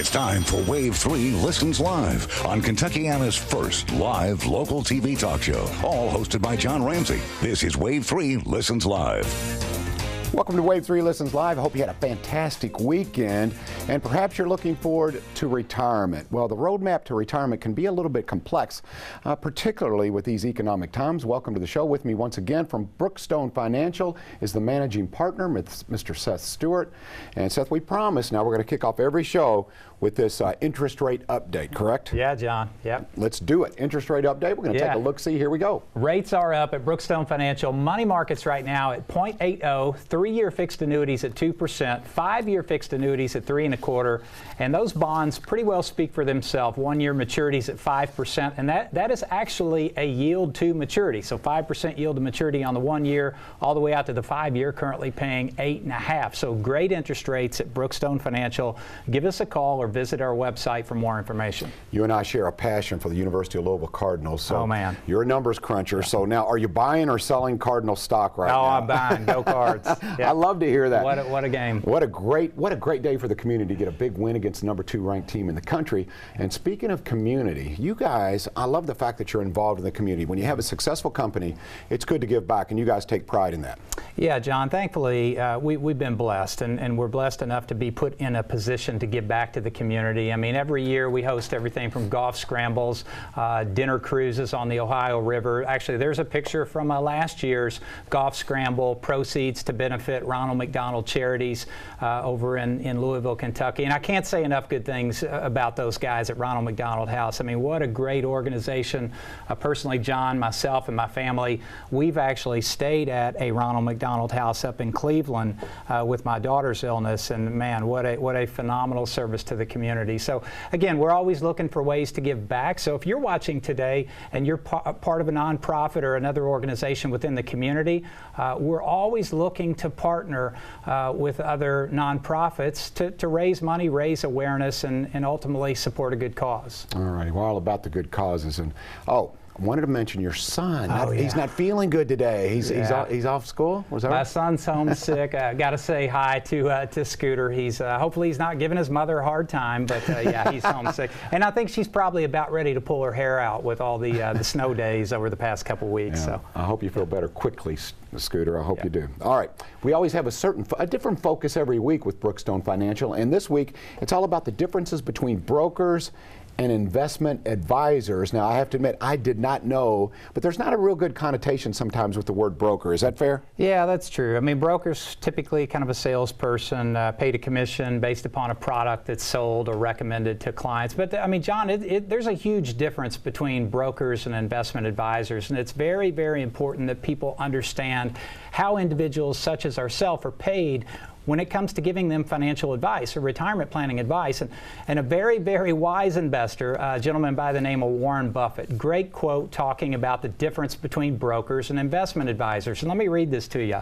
It's time for Wave 3 Listens Live on Kentuckiana's first live local TV talk show, all hosted by John Ramsey. This is Wave 3 Listens Live. Welcome to Wave 3 Listens Live. I hope you had a fantastic weekend, and perhaps you're looking forward to retirement. Well, the roadmap to retirement can be a little bit complex, particularly with these economic times. Welcome to the show. With me once again from Brookstone Financial is the managing partner, Mr. Seth Stewart. And Seth, we promised, now we're going to kick off every show with this interest rate update, correct? Yeah, John. Yep. Let's do it. Interest rate update. We're going to take a look-see. Here we go. Rates are up at Brookstone Financial. Money markets right now at 0.80, three-year fixed annuities at 2%, five-year fixed annuities at 3.25%, and those bonds pretty well speak for themselves. One-year maturities at 5%, and that is actually a yield to maturity. So 5% yield to maturity on the 1 year, all the way out to the 5 year, currently paying 8.5%. So great interest rates at Brookstone Financial. Give us a call or visit our website for more information. You and I share a passion for the University of Louisville Cardinals. So oh, man. You're a numbers cruncher. So now, are you buying or selling Cardinal stock right now? Oh, I'm buying. Go Cards. Yep. I love to hear that. What a game. What a great day for the community to get a big win against the number 2 ranked team in the country. And speaking of community, you guys, I love the fact that you're involved in the community. When you have a successful company, it's good to give back, and you guys take pride in that. Yeah, John, thankfully, we've been blessed, and we're blessed enough to be put in a position to give back to the community. I mean, every year we host everything from golf scrambles, dinner cruises on the Ohio River. Actually, there's a picture from last year's golf scramble, proceeds to benefit Ronald McDonald Charities over in Louisville, Kentucky. And I can't say enough good things about those guys at Ronald McDonald House. I mean, what a great organization. Personally, John, myself, and my family, we've actually stayed at a Ronald McDonald House up in Cleveland with my daughter's illness, and man, what a phenomenal service to the community. So again, we're always looking for ways to give back. So if you're watching today and you're part of a nonprofit or another organization within the community, we're always looking to partner with other nonprofits to raise money, raise awareness, and ultimately support a good cause. All right, we're all about the good causes. And I wanted to mention your son. Oh, yeah. He's not feeling good today. He's off school. Was that My right? son's homesick. Got to say hi to Scooter. He's hopefully he's not giving his mother a hard time, but yeah, he's homesick. And I think she's probably about ready to pull her hair out with all the snow days over the past couple weeks. Yeah. So I hope you feel better quickly, Scooter. I hope you do. All right. We always have a different focus every week with Brookstone Financial, and this week it's all about the differences between brokers and investment advisors. Now, I have to admit, I did not know, but there's not a real good connotation sometimes with the word broker. Is that fair? Yeah, that's true. I mean, brokers typically kind of a salesperson, paid a commission based upon a product that's sold or recommended to clients. But I mean, John, there's a huge difference between brokers and investment advisors, and it's very, very important that people understand how individuals such as ourselves are paid when it comes to giving them financial advice or retirement planning advice. And a very, very wise investor, a gentleman by the name of Warren Buffett, great quote talking about the difference between brokers and investment advisors. And let me read this to you.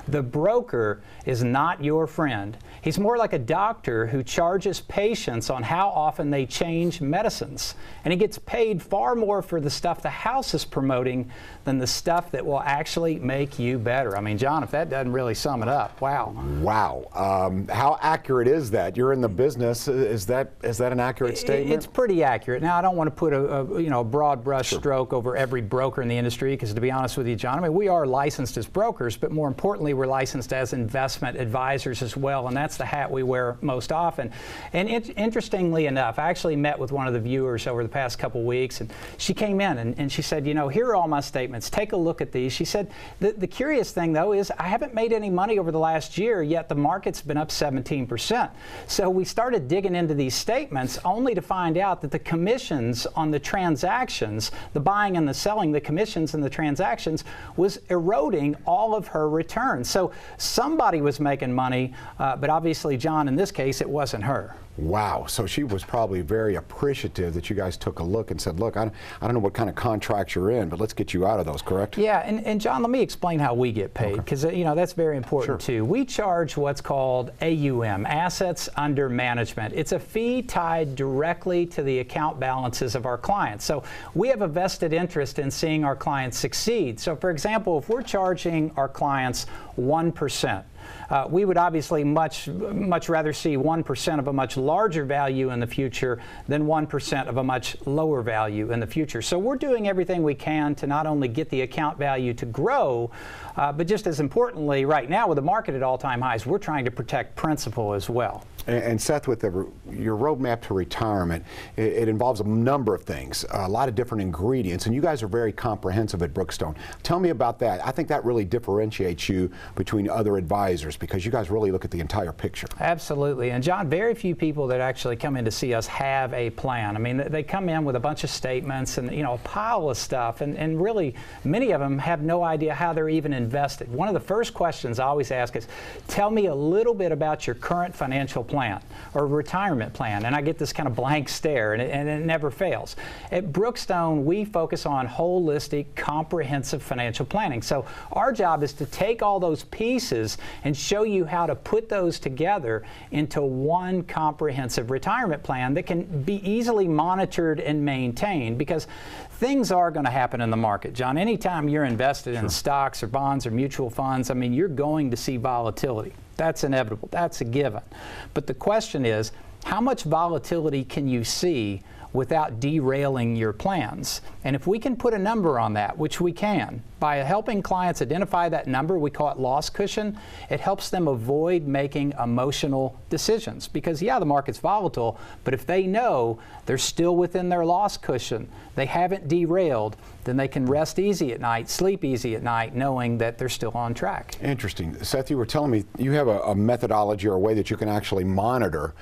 The broker is not your friend. He's more like a doctor who charges patients on how often they change medicines. And he gets paid far more for the stuff the house is promoting than the stuff that will actually make you better. I mean, John, if that doesn't really sum it up, wow. Wow. How accurate is that? You're in the business. Is that an accurate statement? It's pretty accurate. Now, I don't want to put a broad brush stroke over every broker in the industry, because to be honest with you, John, I mean, we are licensed as brokers, but more importantly, we're licensed as investment advisors as well, and that's the hat we wear most often. And interestingly enough, I actually met with one of the viewers over the past couple weeks, and she came in and she said, you know, here are all my statements. Take a look at these. She said, the curious thing, though, is I haven't made any money over the last year, yet the market's been up 17%. So we started digging into these statements only to find out that the commissions on the transactions, the buying and the selling, the commissions and the transactions was eroding all of her returns. So somebody was making money, but obviously, John, in this case, it wasn't her. Wow. So she was probably very appreciative that you guys took a look and said, look, I don't know what kind of contracts you're in, but let's get you out of those, correct? Yeah, and John, let me explain how we get paid, because you know, that's very important too. We charge what's called AUM, Assets Under Management. It's a fee tied directly to the account balances of our clients. So we have a vested interest in seeing our clients succeed. So for example, if we're charging our clients 1%, We would obviously much rather see 1% of a much larger value in the future than 1% of a much lower value in the future. So we're doing everything we can to not only get the account value to grow, but just as importantly, right now with the market at all-time highs, we're trying to protect principal as well. And Seth, with your roadmap to retirement, it involves a number of things, a lot of different ingredients, and you guys are very comprehensive at Brookstone. Tell me about that. I think that really differentiates you between other advisors because you guys really look at the entire picture. Absolutely. And John, very few people that actually come in to see us have a plan. I mean, they come in with a bunch of statements and, a pile of stuff, and really many of them have no idea how they're even invested. One of the first questions I always ask is, tell me a little bit about your current financial plan or retirement plan, and I get this kind of blank stare, and it never fails. At Brookstone, we focus on holistic, comprehensive financial planning. So our job is to take all those pieces and show you how to put those together into one comprehensive retirement plan that can be easily monitored and maintained, because things are going to happen in the market, John. Anytime you're invested in stocks or bonds or mutual funds, I mean, you're going to see volatility. That's inevitable. That's a given. But the question is, how much volatility can you see without derailing your plans? And if we can put a number on that, which we can, by helping clients identify that number, we call it loss cushion, it helps them avoid making emotional decisions. Because yeah, the market's volatile, but if they know they're still within their loss cushion, they haven't derailed, then they can rest easy at night, sleep easy at night, knowing that they're still on track. Interesting. Seth, you were telling me you have a methodology or a way that you can actually monitor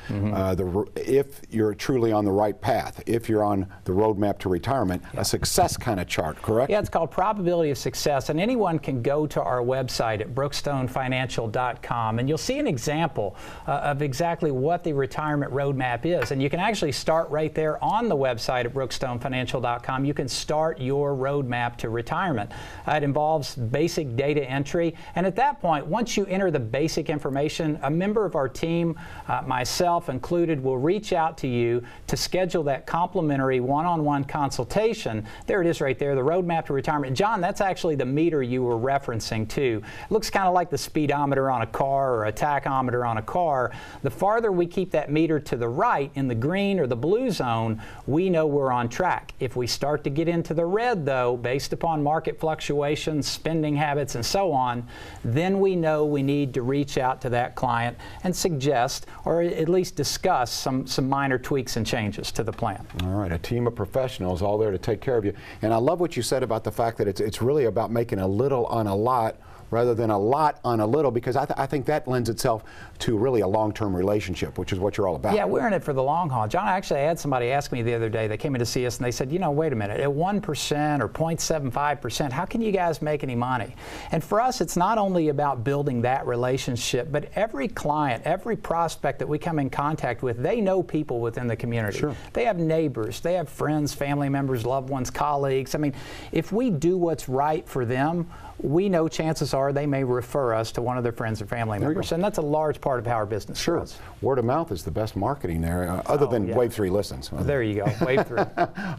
if you're truly on the right path, if you're on the roadmap to retirement, a success kind of chart, correct? Yeah, it's called probability of success, and anyone can go to our website at brookstonefinancial.com, and you'll see an example of exactly what the retirement roadmap is. And you can actually start right there on the website at brookstonefinancial.com. You can start your roadmap to retirement. It involves basic data entry, and at that point, once you enter the basic information, a member of our team, myself included, will reach out to you to schedule that complimentary one-on-one consultation. There it is right there, the roadmap to retirement. John, that's actually the meter you were referencing too. It looks kind of like the speedometer on a car or a tachometer on a car. The farther we keep that meter to the right in the green or the blue zone, we know we're on track. If we start to get into the red though, based upon market fluctuations, spending habits, and so on, then we know we need to reach out to that client and suggest or at least discuss some minor tweaks and changes to the plan. All right, a team of professionals all there to take care of you. And I love what you said about the fact that it's really about making a little on a lot rather than a lot on a little, because I think that lends itself to really a long-term relationship, which is what you're all about. Yeah, we're in it for the long haul. John, actually, I had somebody ask me the other day, they came in to see us and they said, wait a minute, at 1% or 0.75%, how can you guys make any money? And for us, it's not only about building that relationship, but every client, every prospect that we come in contact with, they know people within the community. Sure. They have neighbors, they have friends, family members, loved ones, colleagues. I mean, if we do what's right for them, we know chances are they may refer us to one of their friends or family members, and that's a large part of how our business goes. Word of mouth is the best marketing there, other than Wave 3 listens. There you go, Wave 3.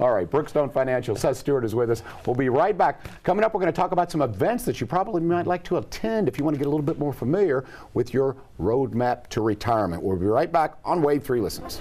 All right, Brookstone Financial, Seth Stewart is with us. We'll be right back. Coming up, we're going to talk about some events that you probably might like to attend if you want to get a little bit more familiar with your roadmap to retirement. We'll be right back on Wave 3 Listens.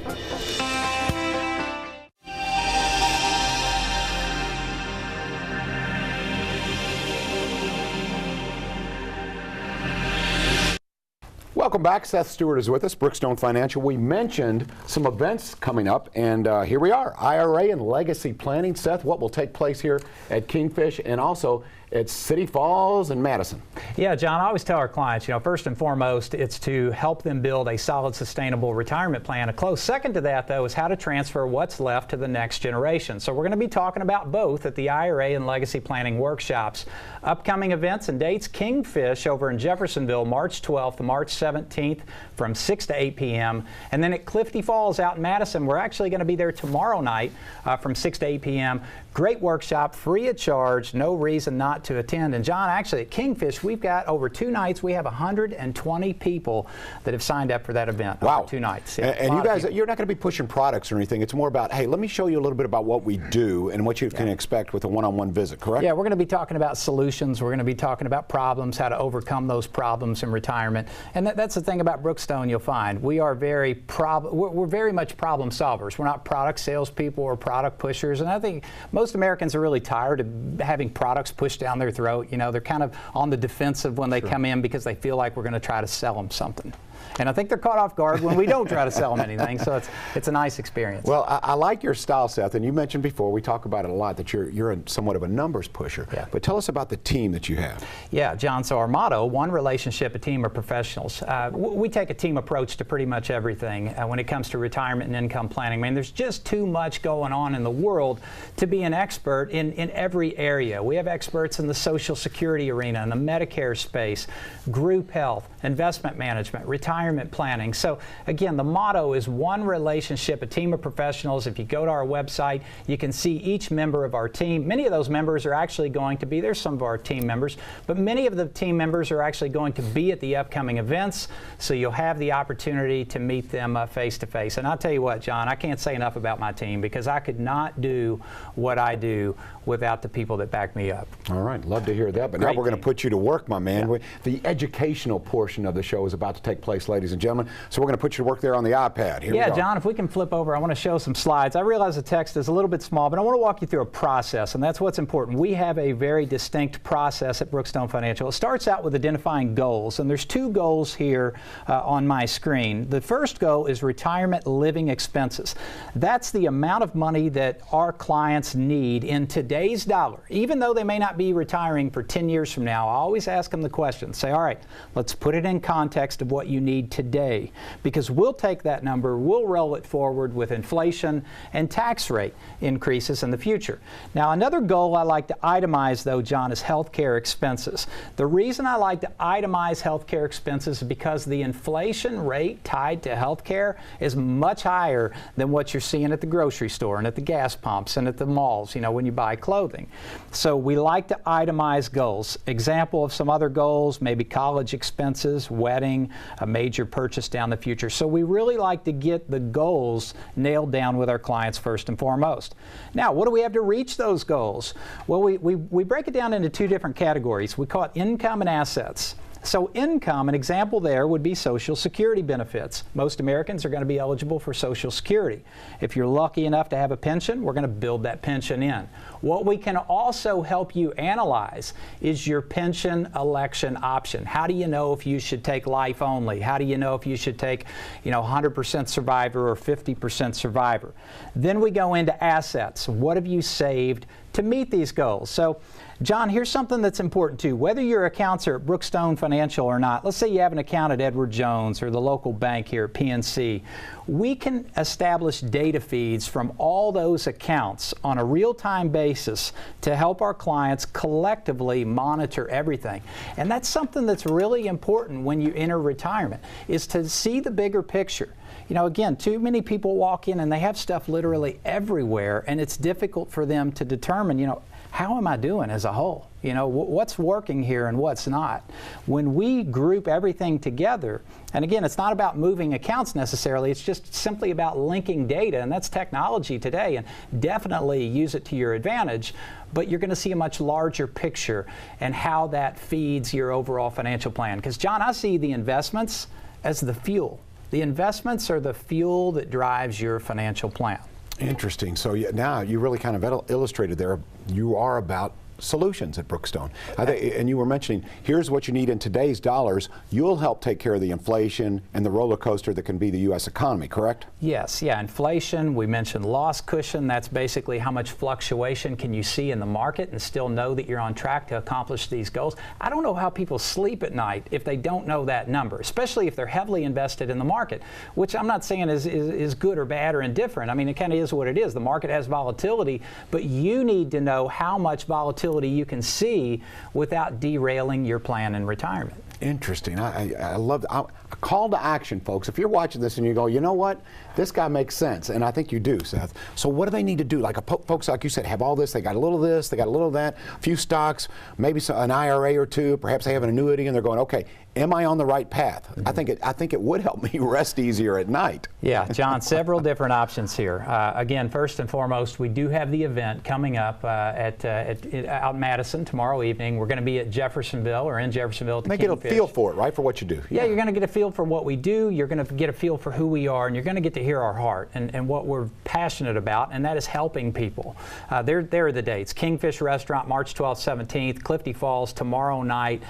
Welcome back. Seth Stewart is with us, Brookstone Financial. We mentioned some events coming up, and here we are, IRA and legacy planning. Seth, what will take place here at Kingfish and also at City Falls and Madison? Yeah, John, I always tell our clients, first and foremost, it's to help them build a solid, sustainable retirement plan. A close second to that, though, is how to transfer what's left to the next generation. So we're going to be talking about both at the IRA and legacy planning workshops. Upcoming events and dates: Kingfish over in Jeffersonville, March 12th to March 17th. 17th from 6 to 8 p.m. And then at Clifty Falls out in Madison, we're actually going to be there tomorrow night from 6 to 8 p.m. Great workshop, free of charge, no reason not to attend. And John, actually at Kingfish, we've got over 2 nights, we have 120 people that have signed up for that event. Wow. Over 2 nights. Yeah, and you guys, you're not going to be pushing products or anything. It's more about, hey, let me show you a little bit about what we do and what you can expect with a one-on-one visit, correct? Yeah, we're going to be talking about solutions. We're going to be talking about problems, how to overcome those problems in retirement. And that's the thing about Brookstone you'll find. We are we're very much problem solvers. We're not product salespeople or product pushers. And I think most Americans are really tired of having products pushed down their throat. You know, they're kind of on the defensive when they come in because they feel like we're going to try to sell them something. And I think they're caught off guard when we don't try to sell them anything. So it's a nice experience. Well, I like your style, Seth, and you mentioned before, we talk about it a lot, that you're somewhat of a numbers pusher. Yeah. But tell us about the team that you have. Yeah, John, so our motto, one relationship, a team of professionals. We take a team approach to pretty much everything when it comes to retirement and income planning. I mean, there's just too much going on in the world to be an expert in every area. We have experts in the Social Security arena, in the Medicare space, group health, investment management, retirement planning. So again, the motto is one relationship, a team of professionals. If you go to our website, you can see each member of our team. Many of those members are actually going to be, there's some of our team members, but many of the team members are actually going to be at the upcoming events, so you'll have the opportunity to meet them face to face. And I'll tell you what, John, I can't say enough about my team because I could not do what I do without the people that back me up. All right, love to hear that. But now we're going to put you to work, my man. Yeah. The educational portion of the show is about to take place, ladies and gentlemen. So we're going to put you to work there on the iPad. Here we go. John, if we can flip over, I want to show some slides. I realize the text is a little bit small, but I want to walk you through a process, and that's what's important. We have a very distinct process at Brookstone Financial. It starts out with identifying goals, and there's 2 goals here on my screen. The first goal is retirement living expenses. That's the amount of money that our clients need in today's dollar. Even though they may not be retiring for 10 years from now, I always ask them the question, say, all right, let's put it in context of what you need today, because we'll take that number, we'll roll it forward with inflation and tax rate increases in the future. Now, another goal I like to itemize, though, John, is healthcare expenses. The reason I like to itemize healthcare expenses is because the inflation rate tied to healthcare is much higher than what you're seeing at the grocery store and at the gas pumps and at the malls, you know, when you buy clothing. So we like to itemize goals. Example of some other goals, maybe college expenses, wedding, a major purchase down the future. So we really like to get the goals nailed down with our clients first and foremost. Now, what do we have to reach those goals? Well, we break it down into 2 different categories. We call it income and assets. So income, an example there would be Social Security benefits. Most Americans are going to be eligible for Social Security. If you're lucky enough to have a pension, we're going to build that pension in. What we can also help you analyze is your pension election option. How do you know if you should take life only? How do you know if you should take, 100% survivor or 50% survivor? Then we go into assets. What have you saved to meet these goals? So, John, here's something that's important too. Whether your accounts are at Brookstone Financial or not, let's say you have an account at Edward Jones or the local bank here at PNC, we can establish data feeds from all those accounts on a real-time basis to help our clients collectively monitor everything. And that's something that's really important when you enter retirement, is to see the bigger picture. Again, too many people walk in and they have stuff literally everywhere, and it's difficult for them to determine, how am I doing as a whole? What's working here and what's not? When we group everything together, and again, it's not about moving accounts necessarily, it's just simply about linking data, and that's technology today, and definitely use it to your advantage, but you're going to see a much larger picture and how that feeds your overall financial plan. Because, John, I see the investments as the fuel. The investments are the fuel that drives your financial plan. Interesting. So now you really kind of illustrated there, you are about solutions at Brookstone. And you were mentioning, here's what you need in today's dollars. You'll help take care of the inflation and the roller coaster that can be the U.S. economy, correct? Yes, inflation. We mentioned loss cushion. That's basically how much fluctuation can you see in the market and still know that you're on track to accomplish these goals. I don't know how people sleep at night if they don't know that number, especially if they're heavily invested in the market, which I'm not saying is good or bad or indifferent. I mean, it kind of is what it is. The market has volatility, but you need to know how much volatility you can see without derailing your plan in retirement. Interesting. I love a call to action, folks. If you're watching this and you go, you know what, this guy makes sense, and I think you do, Seth. So what do they need to do? Like folks, like you said, have all this. They got a little of this, they got a little of that, a few stocks, maybe an IRA or two. Perhaps they have an annuity, and they're going, okay, am I on the right path? I think it would help me rest easier at night. Yeah, John, several different options here. Again, first and foremost, we do have the event coming up out in Madison tomorrow evening. We're going to be at Jeffersonville or in Jeffersonville. They get a feel for it, right, for what you do. Yeah, you're going to get a feel for what we do. You're going to get a feel for who we are, and you're going to get to hear our heart and what we're passionate about, and that is helping people. There are the dates: Kingfish Restaurant, March 12th, 17th; Clifty Falls tomorrow night.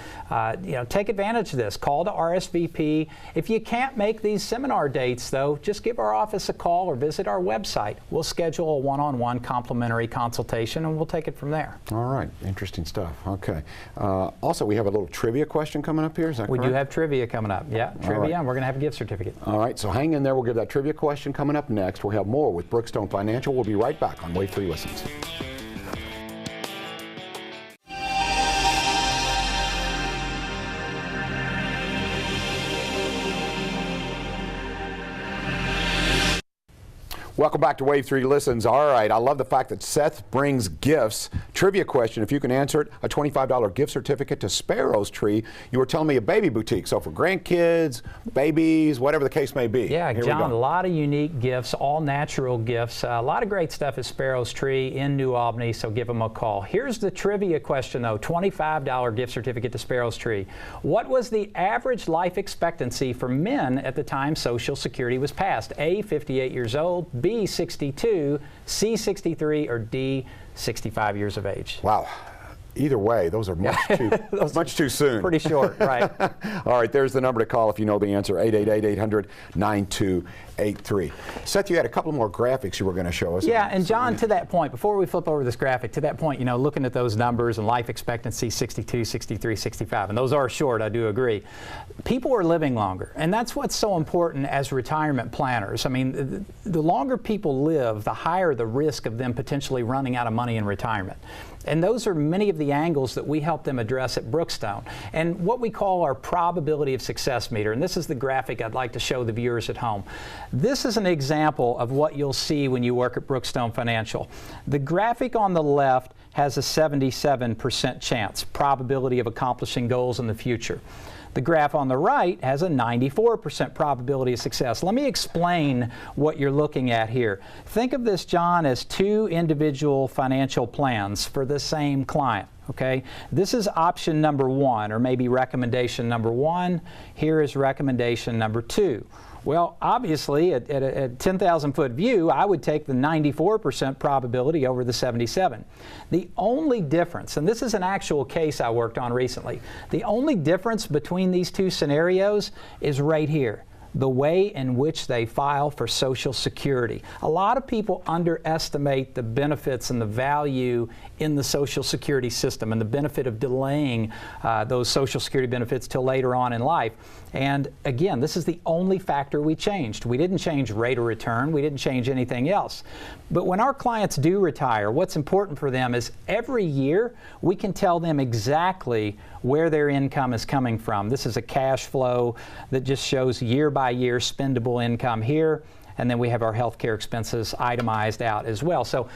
Take advantage of this. Call to RSVP. If you can't make these seminar dates, though, just give our office a call or visit our website. We'll schedule a one-on-one complimentary consultation, and we'll take it from there. All right. Interesting stuff. Okay. Also, we have a little trivia question coming up here. Is that correct? We do have trivia coming up. Yeah, trivia, right. and we're going to have a gift certificate. All right. So hang in there. We'll give that trivia question coming up next. We'll have more with Brookstone Financial. We'll be right back on Wave 3 Listens. Welcome back to Wave 3 Listens. All right, I love the fact that Seth brings gifts. Trivia question, if you can answer it, a $25 gift certificate to Sparrow's Tree. You were telling me a baby boutique, so for grandkids, babies, whatever the case may be. Yeah, John, a lot of unique gifts, all natural gifts. A lot of great stuff at Sparrow's Tree in New Albany, so give them a call. Here's the trivia question, though, $25 gift certificate to Sparrow's Tree. What was the average life expectancy for men at the time Social Security was passed? A, 58 years old, B, 62, C, 63, or D, 65 years of age. Wow. Either way, those are much too soon. Pretty short, right. All right, there's the number to call if you know the answer, 888-800-9283. Seth, you had a couple more graphics you were going to show us. Yeah, and John, to that point, before we flip over this graphic, to that point, looking at those numbers and life expectancy, 62, 63, 65, and those are short, I do agree. People are living longer, and that's what's so important as retirement planners. I mean, the longer people live, the higher the risk of them potentially running out of money in retirement. And those are many of the angles that we help them address at Brookstone. And what we call our probability of success meter, and this is the graphic I'd like to show the viewers at home. This is an example of what you'll see when you work at Brookstone Financial. The graphic on the left has a 77% chance, probability of accomplishing goals in the future. The graph on the right has a 94% probability of success. Let me explain what you're looking at here. Think of this, John, as two individual financial plans for the same client. Okay, this is option number one, or maybe recommendation number one. Here is recommendation number two. Well, obviously, at a 10,000-foot view, I would take the 94% probability over the 77. The only difference, and this is an actual case I worked on recently, the only difference between these two scenarios is right here: the way in which they file for Social Security. A lot of people underestimate the benefits and the value in the Social Security system and the benefit of delaying those Social Security benefits till later on in life. And again, this is the only factor we changed. We didn't change rate of return. We didn't change anything else. But when our clients do retire, what's important for them is every year we can tell them exactly where their income is coming from. This is a cash flow that just shows year by year spendable income here. And then we have our healthcare expenses itemized out as well. So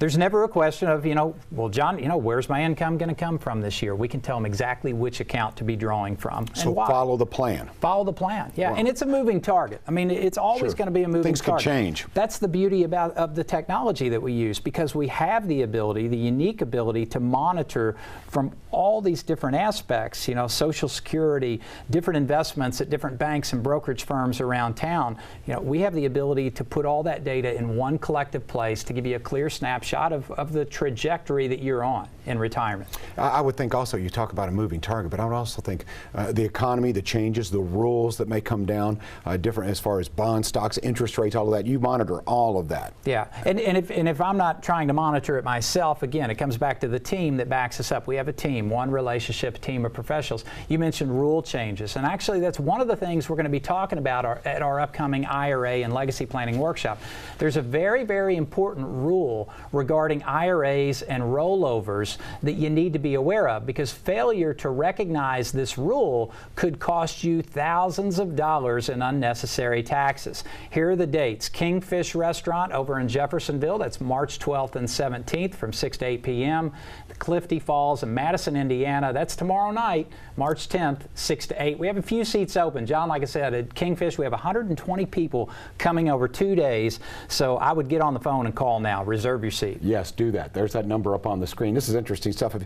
there's never a question of, well, John, where's my income going to come from this year? We can tell them exactly which account to be drawing from. So and why. Follow the plan. Follow the plan, yeah. Wow. And it's a moving target. I mean, it's always going to be a moving target. Things could change. That's the beauty of the technology that we use, because we have the ability, the unique ability to monitor from all these different aspects, Social Security, different investments at different banks and brokerage firms around town. We have the ability to put all that data in one collective place to give you a clear snapshot of the trajectory that you're on in retirement. I would think also, you talk about a moving target, but I would also think the economy, the changes, the rules that may come down, different as far as bond stocks, interest rates, all of that. You monitor all of that. Yeah, and if I'm not trying to monitor it myself, again, it comes back to the team that backs us up. We have a team, one relationship, team of professionals. You mentioned rule changes, and actually that's one of the things we're going to be talking about at our upcoming IRA and legacy legacy planning workshop. There's a very, very important rule regarding IRAs and rollovers that you need to be aware of, because failure to recognize this rule could cost you thousands of dollars in unnecessary taxes. Here are the dates. Kingfish Restaurant over in Jeffersonville, that's March 12th and 17th from 6 to 8 p.m. The Clifty Falls in Madison, Indiana, that's tomorrow night, March 10th, 6 to 8. We have a few seats open. John, like I said, at Kingfish, we have 120 people coming over 2 days, so I would get on the phone and call now. Reserve your seat. Yes, do that. There's that number up on the screen. This is interesting stuff.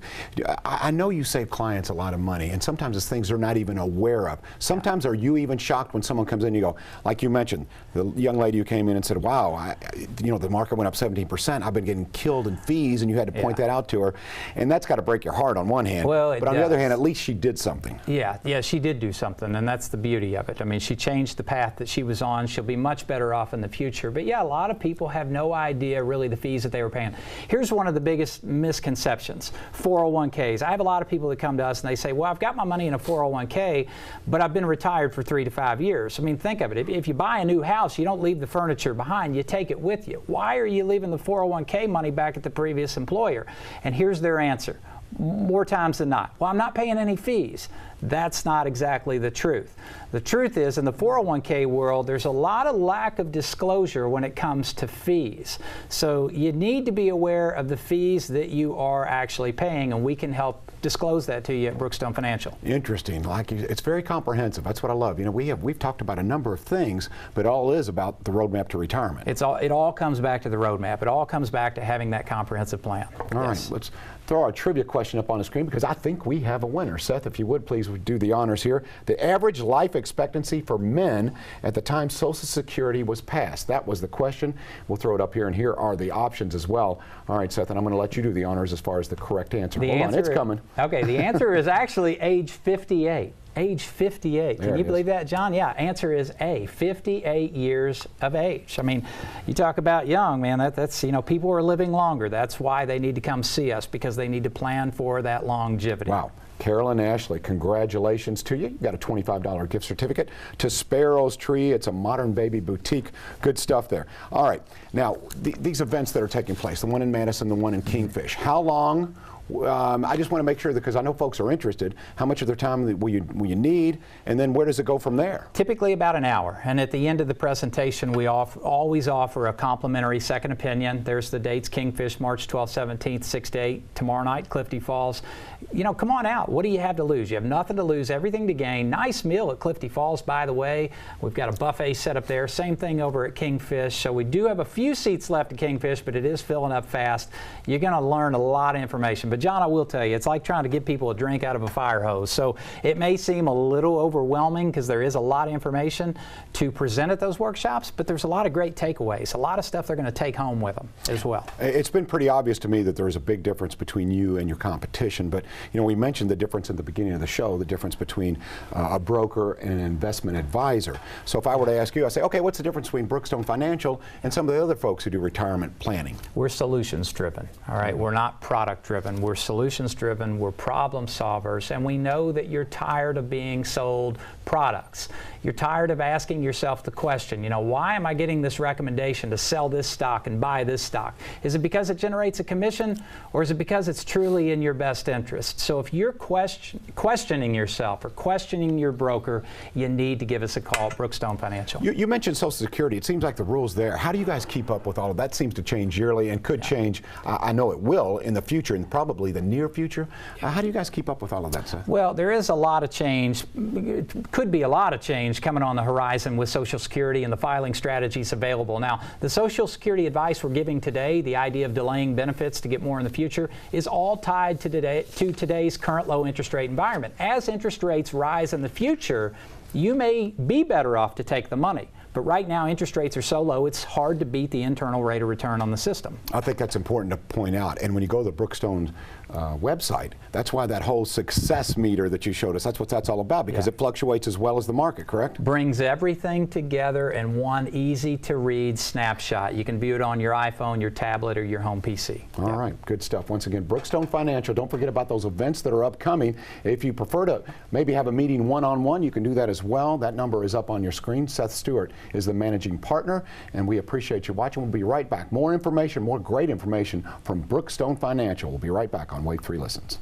I know you save clients a lot of money, and sometimes it's things they're not even aware of. Sometimes are you even shocked when someone comes in and you go, like you mentioned, the young lady who came in and said, wow, the market went up 17%. I've been getting killed in fees, and you had to point that out to her. And that's got to break your heart on one hand. Well, but on the other hand, at least she did something. Yeah, she did do something, and that's the beauty of it. I mean, she changed the path that she was on. She'll be much better off in the future. But yeah, a lot of people have no idea really the fees that they were paying. Here's one of the biggest misconceptions: 401ks. I have a lot of people that come to us and they say, well, I've got my money in a 401k, but I've been retired for 3 to 5 years. I mean, think of it. If you buy a new house, you don't leave the furniture behind. You take it with you. Why are you leaving the 401k money back at the previous employer? And here's their answer. More times than not, well, I'm not paying any fees. That's not exactly the truth. The truth is, in the 401k world, there's a lot of lack of disclosure when it comes to fees. So you need to be aware of the fees that you are actually paying, and we can help disclose that to you at Brookstone Financial. Interesting. It's very comprehensive. That's what I love. We've talked about a number of things, but it all is about the roadmap to retirement. It all comes back to the roadmap. It all comes back to having that comprehensive plan. All right, let's throw our trivia question up on the screen, because I think we have a winner. Seth, if you would please do the honors here. The average life expectancy for men at the time Social Security was passed. That was the question. We'll throw it up here, and here are the options as well. All right, Seth, and I'm going to let you do the honors as far as the correct answer. Hold on, it's coming. Okay, the answer is actually age 58. Age 58. Can you believe that, John? Yeah, answer is A, 58 years of age. I mean, you talk about young, man, that's people are living longer. That's why they need to come see us, because they need to plan for that longevity. Wow. Carolyn Ashley, congratulations to you. You got a $25 gift certificate to Sparrow's Tree. It's a modern baby boutique. Good stuff there. All right. Now, these events that are taking place, the one in Madison, the one in Kingfish, how long? I just want to make sure that, because I know folks are interested, how much of their time will you need, and then where does it go from there? Typically about an hour, and at the end of the presentation we always offer a complimentary second opinion. There's the dates: Kingfish, March 12th, 17th, 6 to 8. Tomorrow night, Clifty Falls. Come on out. What do you have to lose? You have nothing to lose, everything to gain. Nice meal at Clifty Falls, by the way. We've got a buffet set up there. Same thing over at Kingfish. So we do have a few seats left at Kingfish, but it is filling up fast. You're going to learn a lot of information. But John, I will tell you, it's like trying to give people a drink out of a fire hose. So it may seem a little overwhelming, because there is a lot of information to present at those workshops, but there's a lot of great takeaways, a lot of stuff they're going to take home with them as well. It's been pretty obvious to me that there is a big difference between you and your competition, but we mentioned the difference at the beginning of the show, the difference between a broker and an investment advisor. So if I were to ask you, I say, okay, what's the difference between Brookstone Financial and some of the other folks who do retirement planning? We're solutions driven, all right? We're not product driven. We're solutions driven. We're problem solvers, and we know that you're tired of being sold products. You're tired of asking yourself the question, why am I getting this recommendation to sell this stock and buy this stock? Is it because it generates a commission, or is it because it's truly in your best interest? So if you're questioning yourself or questioning your broker, you need to give us a call at Brookstone Financial. You mentioned Social Security. It seems like the rules there. How do you guys keep up with all of that? Seems to change yearly and could change. I know it will in the future, and probably the near future. How do you guys keep up with all of that, Seth? Well, there is a lot of change. It could be a lot of change coming on the horizon with Social Security and the filing strategies available. Now, the Social Security advice we're giving today, the idea of delaying benefits to get more in the future, is all tied to today's current low interest rate environment. As interest rates rise in the future, you may be better off to take the money. But right now, interest rates are so low, it's hard to beat the internal rate of return on the system. I think that's important to point out. And when you go to the Brookstone website. That's why that whole success meter that you showed us, that's what that's all about, because it fluctuates as well as the market, correct? Brings everything together in one easy-to-read snapshot. You can view it on your iPhone, your tablet, or your home PC. All right, good stuff. Once again, Brookstone Financial. Don't forget about those events that are upcoming. If you prefer to maybe have a meeting one-on-one, you can do that as well. That number is up on your screen. Seth Stewart is the managing partner, and we appreciate you watching. We'll be right back. More information, more great information from Brookstone Financial. We'll be right back on Wave 3 Listens.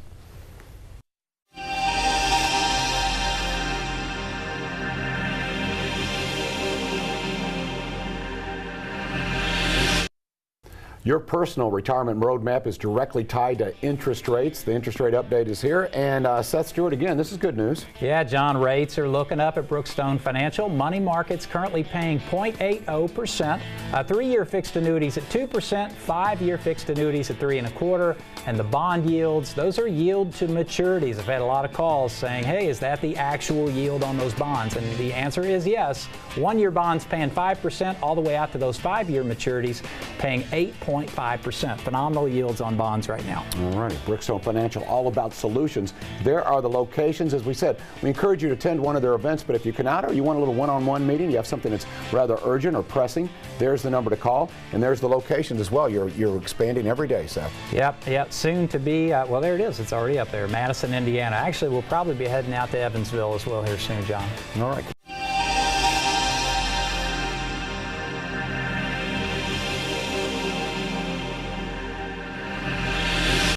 Your personal retirement roadmap is directly tied to interest rates. The interest rate update is here. And Seth Stewart, again, this is good news. Yeah, John, rates are looking up at Brookstone Financial. Money market's currently paying 0.80%. 3-year fixed annuities at 2%, 5-year fixed annuities at 3.25%. And the bond yields, those are yield to maturities. I've had a lot of calls saying, hey, is that the actual yield on those bonds? And the answer is yes. 1-year bonds paying 5% all the way out to those 5-year maturities paying 8.5%. Phenomenal yields on bonds right now. All right, Brookstone Financial, all about solutions. There are the locations. As we said, we encourage you to attend one of their events, but if you cannot or you want a little one-on-one meeting, you have something that's rather urgent or pressing, there's the number to call, and there's the locations as well. You're expanding every day, Seth. Yep. Soon to be, well, there it is. It's already up there, Madison, Indiana. Actually, we'll probably be heading out to Evansville as well here soon, John. All right.